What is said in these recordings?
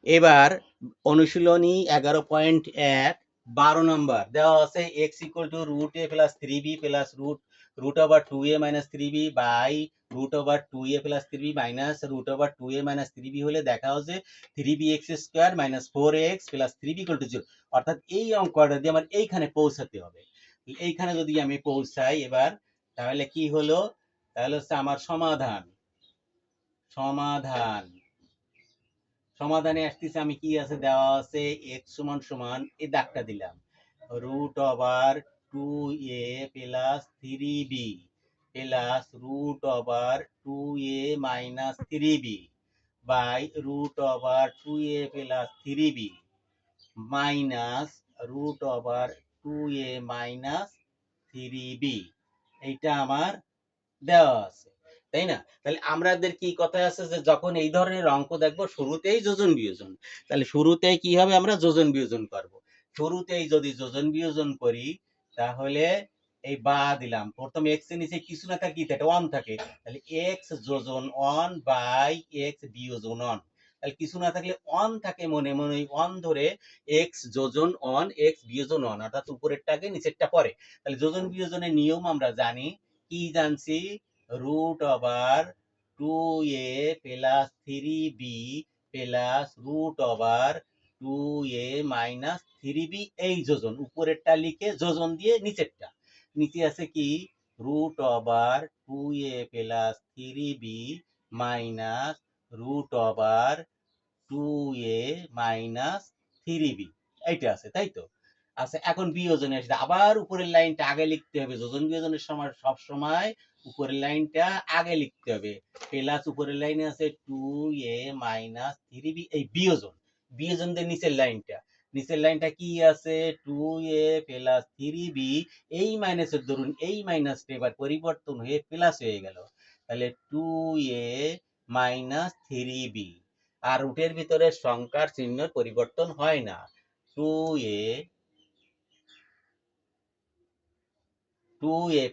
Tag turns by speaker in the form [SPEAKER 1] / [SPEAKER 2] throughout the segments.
[SPEAKER 1] এবার অনুশীলনী 11.1 12 নম্বর দেওয়া আছে x equal to root a plus 3b plus root over 2a minus 3b by root over 2a plus 3b minus root over 2a minus 3b হলে দেখা হচ্ছে 3bx square minus 4x plus 3b equal to 0। অর্থাৎ এই অঙ্কটা দিয়ে আমার এইখানে পৌঁছাতে হবে। এইখানে যদি আমি পৌঁছাই এবার, তাহলে কি হলো, তাহলে হচ্ছে আমার সমাধান সমাধানে আসতেছে আমি কি আছে দেওয়া আছে x সমান সমান এই দাগটা দিলাম root over 2a plus 3b plus root over 2a minus 3b by root over 2a plus 3b minus root over 2a minus 3b। এইটা আমার দেওয়া আছে, তাই না? তাহলে আমাদের কি কথা আছে যে যখন এই ধরনের অঙ্ক দেখবো শুরুতেই যোজন বিয়োজন, তাহলে শুরুতেই কি হবে, আমরা যোজন বিয়োজন করব। শুরুতেই যদি যোজন বিয়োজন করি তাহলে এই বা দিলাম, প্রথম x এর নিচে কিছু না থাকে, এটা 1 থাকে, তাহলে x যোজন 1 বাই x বিয়োজন 1। তাহলে কিছু না থাকলে 1 থাকে, মনে মনে 1 ধরে x যোজন 1 x বিয়োজন 1, অর্থাৎ উপরেরটা আগে নিচেরটা পরে। তাহলে যোজন বিয়োজনের নিয়ম আমরা জানি, কি জানছি, root over 2a plus 3b plus root over 2a minus 3b, এই যোজন উপরেরটা লিখে যোজন দিয়ে নিচেরটা, নিচে আছে কি root over 2a plus 3b minus root over 2a minus 3b, এইটা আছে, তাই তো? আচ্ছা, এখন বিয়োজনে আসলে আবার উপরের লাইনটা আগে লিখতে হবে। যোজন বিয়োজনের সময় সব সময় উপরের লাইনটা আগে লিখতে হবে। প্লাস উপরের লাইনে আছে 2a মাইনাস 3b, এই বিয়োজন, বিয়োজন দিয়ে নিচের লাইনটা কি আছে 2a প্লাস 3b, এই মাইনাসের ধরুন এই মাইনাসটা এবার পরিবর্তন হয়ে প্লাস হয়ে গেল, তাহলে 2a মাইনাস 3b, আর রুটের ভিতরে সংখ্যার চিহ্নের পরিবর্তন হয় না, 2a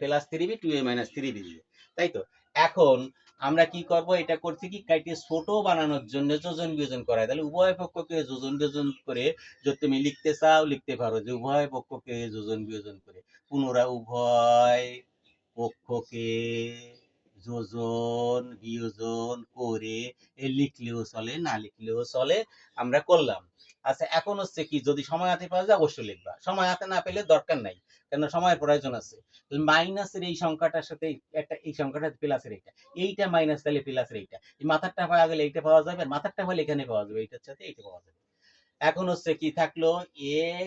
[SPEAKER 1] plus 3b 2a minus 3b, তাই তো? এখন আমরা কি করব, এটা করছি কি কাইটে ছোট বানানোর জন্য যোজন বিয়োজন করায়, তাহলে উভয় পক্ষকে যোজন বিয়োজন করে যদি তুমি লিখতে চাও লিখতে পারো যে উভয় পক্ষকে যোজন বিয়োজন করে, পুনরায় উভয় পক্ষকে যোজন বিয়োজন করে লিখলেও চলে, না লিখলেও চলে, আমরা করলাম। আচ্ছা, এখন হচ্ছে কি, যদি সময় হাতে পাওয়া যায় অবশ্যই লিখবা, সময় হাতে না পেলে দরকার নাই, কেন সময়ের প্রয়োজন আছে। মাইনাসের এই সংখ্যাটার সাথে একটা, এই সংখ্যাটা প্লাসের এইটা মাইনাস, তাহলে প্লাসের এইটা, এই মাথারটা পাওয়া গেলে এইটা পাওয়া যাবে, আর মাথারটা হলে এখানে পাওয়া যাবে, এইটার সাথে এইটা পাওয়া যাবে। এখন হচ্ছে কি থাকলো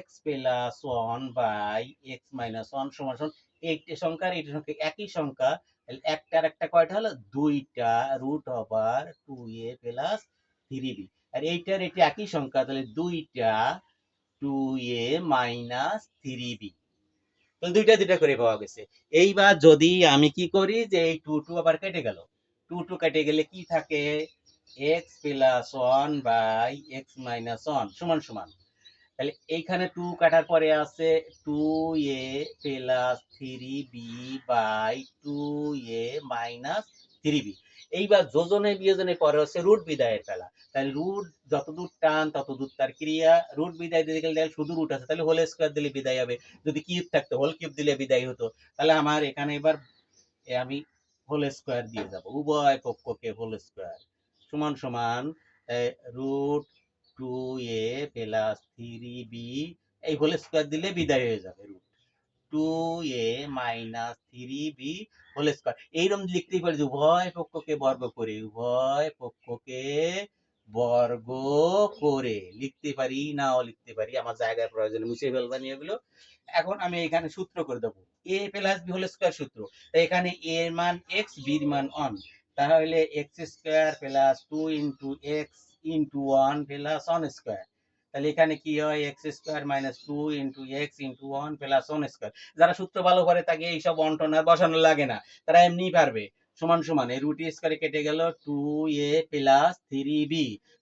[SPEAKER 1] x plus 1 by x minus 1 সমান সমান এইটা সংখ্যা আর এইটা সংখ্যা একই সংখ্যা, একটার একটা কয়টা হলো দুইটা root over 2a plus 3b, আর এইটার এটা একই সংখ্যা, তাহলে দুইটা 2a মাইনাস 3b, তাহলে দুইটা দুইটা করে পাওয়া গেছে। এইবার যদি আমি কি করি যে এই 2 2 আবার কেটে গেল, 2 2 কেটে গেলে কি থাকে x plus 1 by x minus 1 সমান সমান, তাহলে এইখানে 2 কাটার পরে আছে 2a plus 3b by 2a minus 3b। এইবার যোজনে বিয়োজনের পরে হচ্ছে রুট বিদায়ের ফেলা, তাহলে রুট যতদূর টান ততদূর তার ক্রিয়া, রুট বিদায় দিতে গেলে শুধু রুট আছে, তাহলে হোল স্কোয়ার দিলে বিদায় হবে, যদি কিউব থাকতো হোল কিউব দিলে বিদায় হতো। তাহলে আমার এখানে এবার আমি হোল স্কোয়ার দিয়ে যাব, উভয় পক্ষকে হোল স্কোয়ার সমান সমান রুট 2a প্লাস 3b, এই হোল স্কোয়ার দিলে বিদায় হয়ে যাবে root 2a minus 3b whole square. এইরকম লিখতেই পারি যে উভয় পক্ষকে বর্গ করে, উভয় পক্ষকে বর্গ করে লিখতে পারি, নাও লিখতে পারি, আমার জায়গার প্রয়োজনে মুছে ফেলবানি এগুলো। এখন আমি এখানে সূত্র করে দেবো a plus b whole square সূত্র, এখানে a এর মান x, b এর মান 1, তাহলে x square plus 2 into x into 1 plus 1 square, তাহলে এখানে কি হয় x square minus 2 into x into 1 plus 1 square. যারা সূত্র ভালো করে তাকে এইসব অন্টন আর বসানো লাগে না, তারা এমনি পারবে। সমান সমান এই রুট স্কোয়ারে কেটে গেল 2a প্লাস 3b,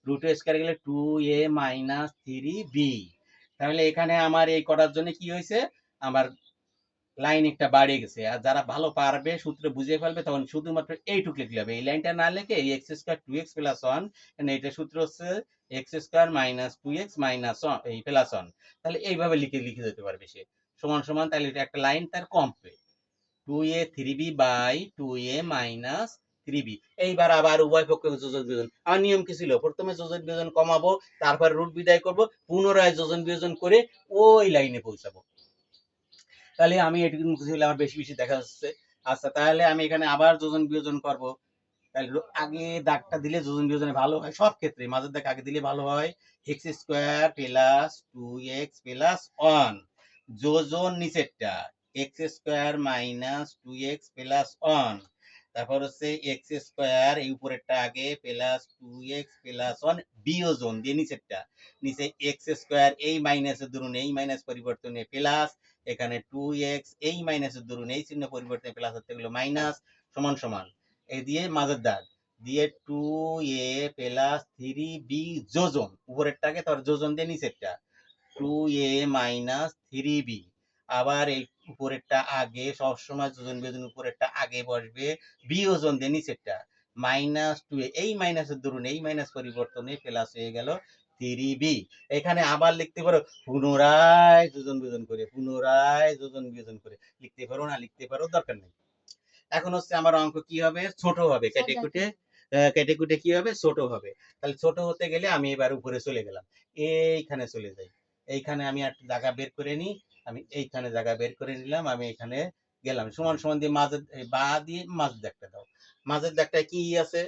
[SPEAKER 1] রুট স্কোয়ারে গেলে 2a মাইনাস 3b, তাহলে এখানে আমার এই করার জন্য কি হয়েছে, আমার লাইন একটা বাড়িয়ে গেছে। আর যারা ভালো পারবে সূত্র বুঝে ফেলবে তখন শুধুমাত্র এইটুকু লিখলে হবে, এই লাইনটা না লিখে এই এক্স স্কোয়ার 2x প্লাস 1, এটা সূত্র হচ্ছে x square minus 2x minus এই প্লাস 1, তাহলে এইভাবে লিখে লিখে যেতে পারবে সে, সমান সমান, তাহলে এটা একটা লাইন তার কমবে 2a 3b by 2a minus 3b। এইবার আবার উভয় পক্ষে যোজন বিয়োজন, আমার নিয়ম কি ছিল, প্রথমে যোজন বিয়োজন কমাবো, তারপর রুট বিদায় করব, পুনরায় যোজন বিয়োজন করে ওই লাইনে পৌঁছাবো। তাহলে আমি এটুকু মুখে আমার বেশি বেশি দেখা যাচ্ছে। আচ্ছা, তাহলে আমি এখানে আবার যোজন বিয়োজন করব, তাহলে আগে দাগটা দিলে যোজন বিয়োজনে ভালো হয়, সব ক্ষেত্রে মাঝের দাগ আগে দিলে ভালো হয়। X square plus 2x plus 1, যোজন নিচেরটা x square minus 2x plus 1, তারপর হচ্ছে এক্স স্কোয়ার এই উপরেরটা আগে প্লাস 2x প্লাস 1 বিয়োজন দিয়ে নিচেরটা, নিচে এক্স স্কোয়ার এই মাইনাসের দরুন এই মাইনাস পরিবর্তনে প্লাস, এখানে 2x এই মাইনাসের দরুন এই চিহ্ন পরিবর্তনে প্লাস হতে গেল মাইনাস, সমান সমান এই দিয়ে মাঝের দাগ দিয়ে 2a প্লাস 3b যোজন উপরেরটাকে তার যোজন দিয়ে নিচেরটা 2a মাইনাস 3b, আবার এই উপরেরটা আগে, সবসময় যোজন বিয়োজন উপরেরটা আগে বসবে, বিয়োজন দিয়ে নিচেরটা মাইনাস 2a এই মাইনাসের দরুন এই মাইনাস পরিবর্তনে প্লাস হয়ে গেল 3b। এখানে আবার লিখতে পারো পুনরায় যোজন বিয়োজন করে, পুনরায় যোজন বিয়োজন করে লিখতে পারো, না লিখতে পারো, দরকার নেই। এখন হচ্ছে আমার অঙ্ক কি হবে, ছোট হবে, কেটে কুটে কেটে কুটে কি হবে, ছোট হবে। তাহলে ছোট হতে গেলে আমি এবার উপরে চলে গেলাম, এইখানে চলে যাই, এইখানে আমি একটা জায়গা বের করে নিই, আমি এইখানে জায়গা বের করে নিলাম, আমি এখানে গেলাম, সমান সমান দিয়ে মাঝের বা দিয়ে মাঝের দাগটা দাও, মাঝের দাগটা কি আছে,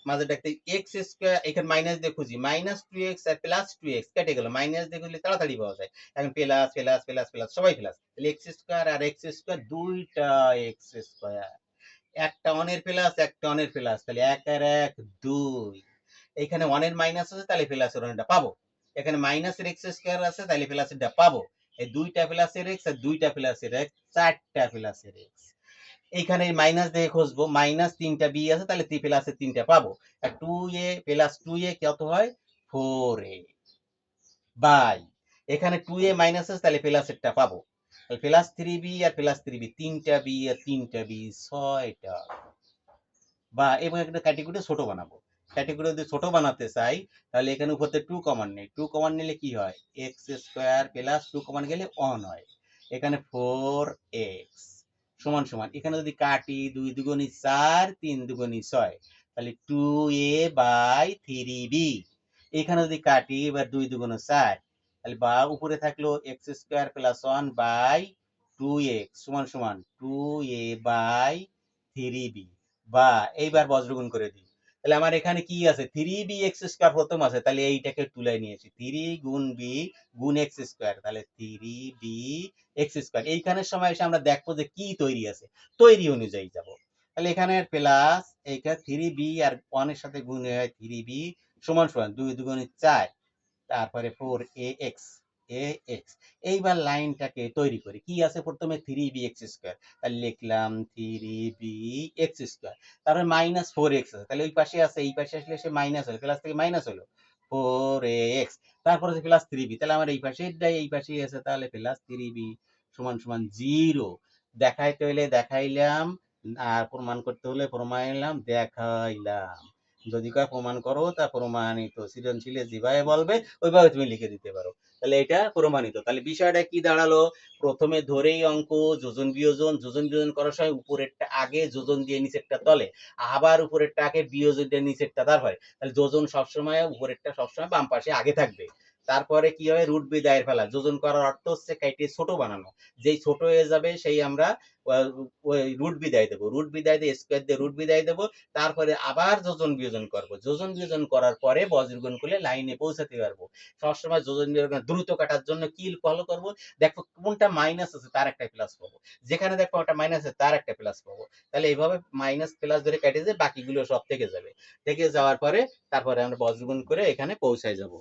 [SPEAKER 1] মাঝের দাগটা এক্স স্কোয়ার, এখানে মাইনাস দিয়ে খুঁজি, মাইনাস 2x আর প্লাস 2x কেটে গেল, মাইনাস দিয়ে খুঁজলে তাড়াতাড়ি পাওয়া যায়, এখন প্লাস প্লাস প্লাস প্লাস সবাই প্লাস, তাহলে এক্স স্কোয়ার আর এক্স স্কোয়ার দুইটা এক্স স্কোয়ার, একটা অনের প্লাস একটা অনের প্লাস, তাহলে 1 আর 1 2, এখানে অনের মাইনাস আছে তাহলে প্লাসের অনেরটা পাবো, এখানে মাইনাসের এক্স স্কয়ার আছে তাহলে প্লাসেরটা পাবো, এই দুইটা প্লাসের এক্স আর দুইটা প্লাসের এক্স, চারটা প্লাসের এক্স, এইখানে মাইনাস দিয়ে খুঁজবো, মাইনাস 3টা বি আছে তাহলে প্লাসের 3টা পাবো, আর 2a প্লাস 2a কত হয় 4a বাই, এখানে 2a মাইনাস আছে তাহলে প্লাসেরটা পাবো, তাহলে প্লাস 3b আর প্লাস 3b, 3টা বি আর 3টা বি 6টা, বা এবং একটা ক্যাটেগরি ছোট বানাবো, ক্যাটেগরি যদি ছোট বানাতে চাই তাহলে এখানে উপরে 2 কমন নেই, 2 কমন নিলে কি হয় এক্স স্কোয়ার প্লাস 2 কমন গেলে 1 হয়, এখানে 4x সমান সমান, এখানে যদি কাটি 2 দুগুণী 4 3 দুগুণী 6, তাহলে 2a বাই 3b, এখানে যদি কাটি এবার 2 দুগুণী 4, তাহলে বা উপরে থাকলো x square plus 1 by 2x সমান সমান 2a বাই 3b, বা এইবার বজ্রগুণ করে দিই, তাহলে আমার এখানে কি আছে 3b এক্স স্কোয়ার প্রথম আছে, তাহলে এইটাকে তুলে নিয়েছি 3 গুণ b গুণ এক্স স্কোয়ার, তাহলে 3b এক্স স্কোয়ার, এইখানের সময় এসে আমরা দেখবো যে কি তৈরি আছে, তৈরি অনুযায়ী যাব, তাহলে এখানে প্লাস এইখানে 3b আর 1 এর সাথে গুণ হয় 3b সমান সমান 2 দুগুণে 4, তারপরে 4ax ax, এইবার লাইনটাকে তৈরি করি, কি আছে প্রথমে 3bx স্কয়ার, তাহলে লিখলাম 3bx স্কয়ার, তারপরে মাইনাস 4x আছে, তাহলে ওই পাশে আছে এই পাশে আসলে সে মাইনাস হলো, প্লাস থেকে মাইনাস হলো 4ax, তারপরে আছে প্লাস 3b, তাহলে আমার এই পাশে এই পাশেই আছে, তাহলে প্লাস 3b সমান সমান 0, দেখাইতে হলে দেখাইলাম, আর প্রমাণ করতে হলে প্রমাণাইলাম দেখাইলাম, যদি কয় প্রমাণ করো তা প্রমাণিত, সৃজনশীলে যেভাবে বলবে ওইভাবে তুমি লিখে দিতে পারো, তাহলে এটা প্রমাণিত। তাহলে বিষয়টা কি দাঁড়ালো, প্রথমে ধরেই অঙ্ক যোজন বিয়োজন, যোজন বিয়োজন করার সময় উপরেরটা আগে যোজন দিয়ে নিচেরটা তলে, আবার উপরেরটা আগে বিয়োজন দিয়ে নিচেরটা তারপরে, তাহলে যোজন সবসময় উপরেরটা সবসময় বাম পাশে আগে থাকবে, তারপরে কি হবে রুট বিদায়ের ফেলা, যোজন করার অর্থ হচ্ছে কাইটে ছোট বানানো, যেই ছোট হয়ে যাবে সেই আমরা ওই রুট বিদায় দেবো, রুট বিদায় দিয়ে স্কোয়ার দিয়ে রুট বিদায় দেবো, তারপরে আবার যোজন বিয়োজন করব, যোজন বিয়োজন করার পরে বজ্রগুণ করলে লাইনে পৌঁছাতে পারবো। সবসময় যোজন বিয়োজন দ্রুত কাটার জন্য কি ফলো করব, দেখো কোনটা মাইনাস আছে তার একটা প্লাস পাবো, যেখানে দেখো ওটা মাইনাস আছে তার একটা প্লাস পাবো, তাহলে এইভাবে মাইনাস প্লাস ধরে কেটে যায়, বাকিগুলো সব থেকে যাবে, থেকে যাওয়ার পরে তারপরে আমরা বজ্রগুণ করে এখানে পৌঁছায় যাব।